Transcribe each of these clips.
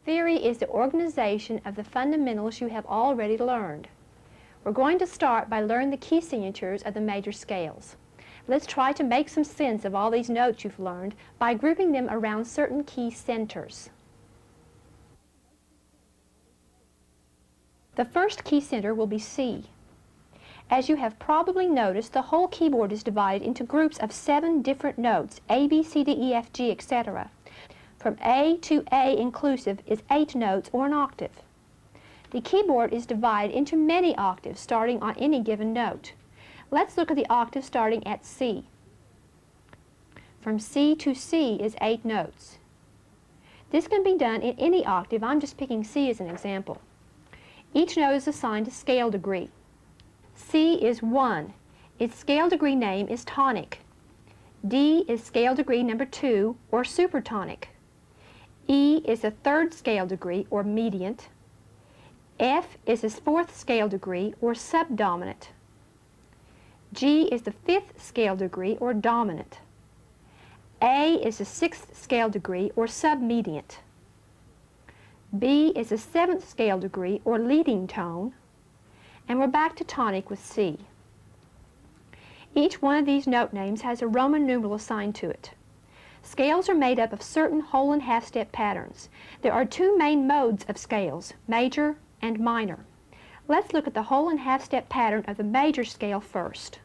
Theory is the organization of the fundamentals you have already learned. We're going to start by learning the key signatures of the major scales. Let's try to make some sense of all these notes you've learned by grouping them around certain key centers. The first key center will be C. As you have probably noticed, the whole keyboard is divided into groups of 7 different notes, A, B, C, D, E, F, G, etc. From A to A inclusive is 8 notes or an octave. The keyboard is divided into many octaves starting on any given note. Let's look at the octave starting at C. From C to C is 8 notes. This can be done in any octave. I'm just picking C as an example. Each note is assigned a scale degree. C is 1. Its scale degree name is tonic. D is scale degree number 2, or supertonic. E is a 3rd scale degree, or mediant. F is its 4th scale degree, or subdominant. G is the 5th scale degree, or dominant. A is the 6th scale degree, or submediant. B is the 7th scale degree, or leading tone. And we're back to tonic with C. Each one of these note names has a Roman numeral assigned to it. Scales are made up of certain whole and half step patterns. There are 2 main modes of scales, major and minor. Let's look at the whole and half step pattern of the major scale first.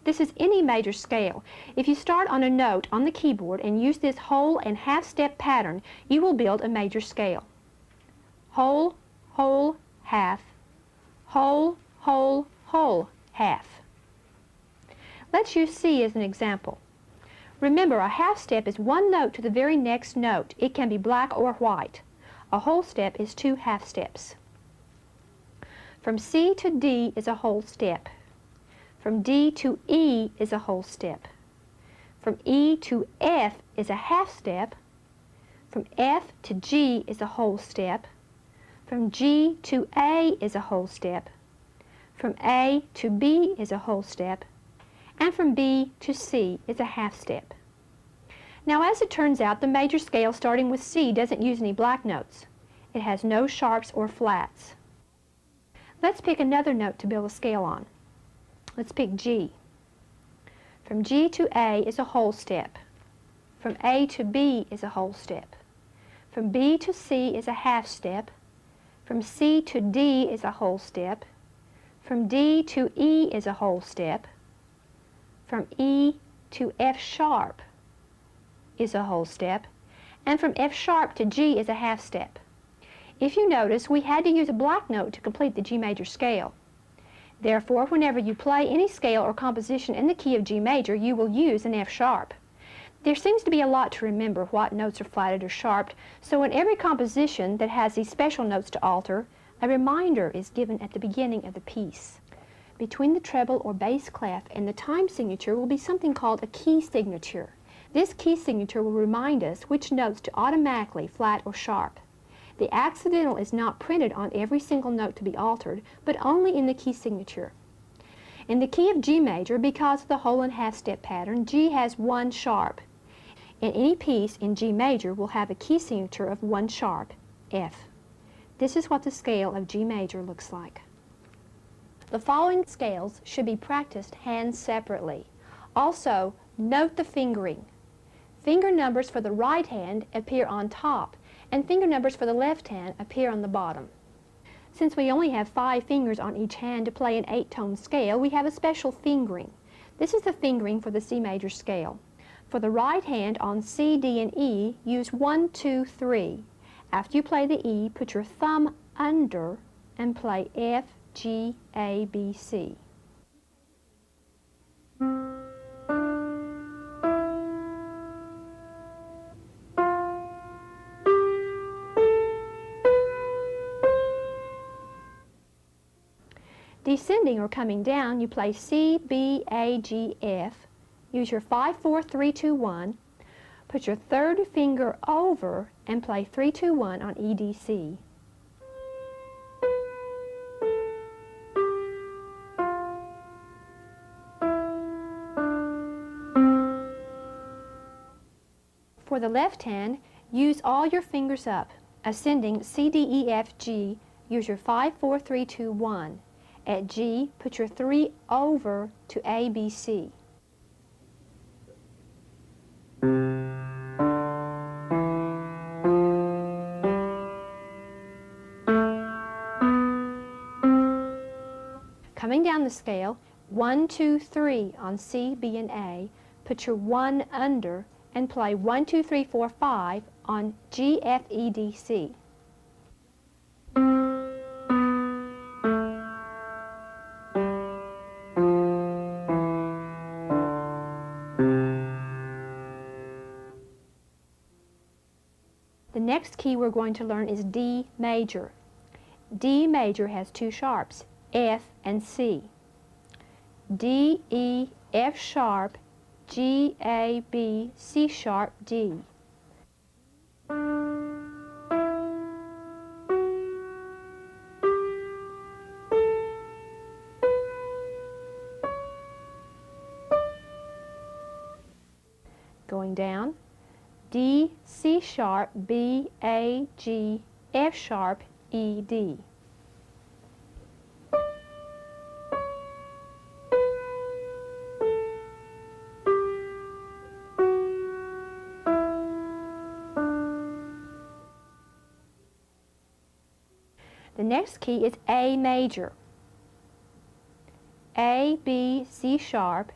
This is any major scale. If you start on a note on the keyboard and use this whole and half step pattern, you will build a major scale. Whole, whole, half, whole, whole, whole, half. Let's use C as an example. Remember, a half step is 1 note to the very next note. It can be black or white. A whole step is 2 half steps. From C to D is a whole step. From D to E is a whole step. From E to F is a half step. From F to G is a whole step. From G to A is a whole step. From A to B is a whole step. And from B to C is a half step. Now, as it turns out, the major scale starting with C doesn't use any black notes. It has no sharps or flats. Let's pick another note to build a scale on. Let's pick G. From G to A is a whole step. From A to B is a whole step. From B to C is a half step. From C to D is a whole step. From D to E is a whole step. From E to F sharp is a whole step. And from F sharp to G is a half step. If you notice, we had to use a black note to complete the G major scale. Therefore, whenever you play any scale or composition in the key of G major, you will use an F sharp. There seems to be a lot to remember what notes are flatted or sharped, so in every composition that has these special notes to alter, a reminder is given at the beginning of the piece. Between the treble or bass clef and the time signature will be something called a key signature. This key signature will remind us which notes to automatically flat or sharp. The accidental is not printed on every single note to be altered, but only in the key signature. In the key of G major, because of the whole and half step pattern, G has 1 sharp. In any piece in G major will have a key signature of 1 sharp, F. This is what the scale of G major looks like. The following scales should be practiced hands separately. Also, note the fingering. Finger numbers for the right hand appear on top, and finger numbers for the left hand appear on the bottom. Since we only have 5 fingers on each hand to play an 8-tone scale, we have a special fingering. This is the fingering for the C major scale. For the right hand on C, D, and E, use 1, 2, 3. After you play the E, put your thumb under and play F, G, A, B, C. Descending or coming down, you play C, B, A, G, F. Use your 5, 4, 3, 2, 1. Put your 3rd finger over and play 3, 2, 1 on E, D, C. For the left hand, use all your fingers up. Ascending C, D, E, F, G, use your 5, 4, 3, 2, 1. At G, put your 3 over to A, B, C. Coming down the scale, 1, 2, 3 on C, B, and A, put your 1 under and play 1, 2, 3, 4, 5 on G, F, E, D, C. The next key we're going to learn is D major. D major has 2 sharps, F and C. D, E, F sharp, G, A, B, C sharp, D. Going down, D, C sharp, B, A, G, F sharp, E, D. The next key is A major. A, B, C sharp,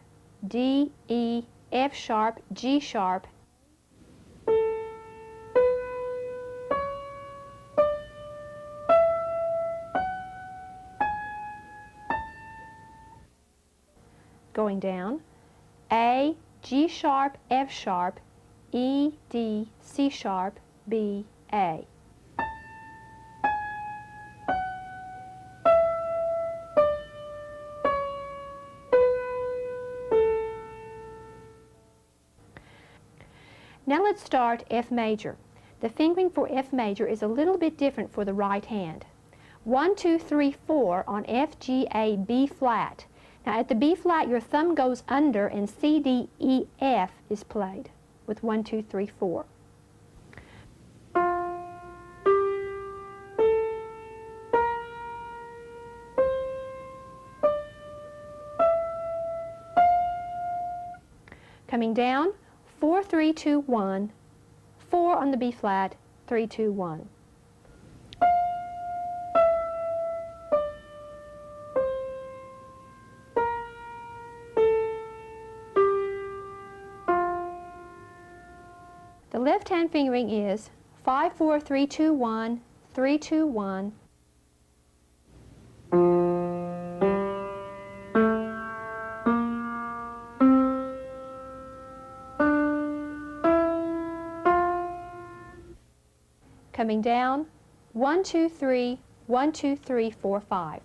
D, E, F sharp, G sharp. Going down, A, G sharp, F sharp, E, D, C sharp, B, A. Now let's start F major. The fingering for F major is a little bit different for the right hand. 1, 2, 3, 4 on F, G, A, B flat. Now at the B flat your thumb goes under and C, D, E, F is played with 1, 2, 3, 4. Coming down, 4, 3, 2, 1, 4 on the B flat, 3, 2, 1. The left hand fingering is 5, 4, 3, 2, 1, 3, 2, 1. Coming down, 1, 2, 3, 1, 2, 3, 4, 5.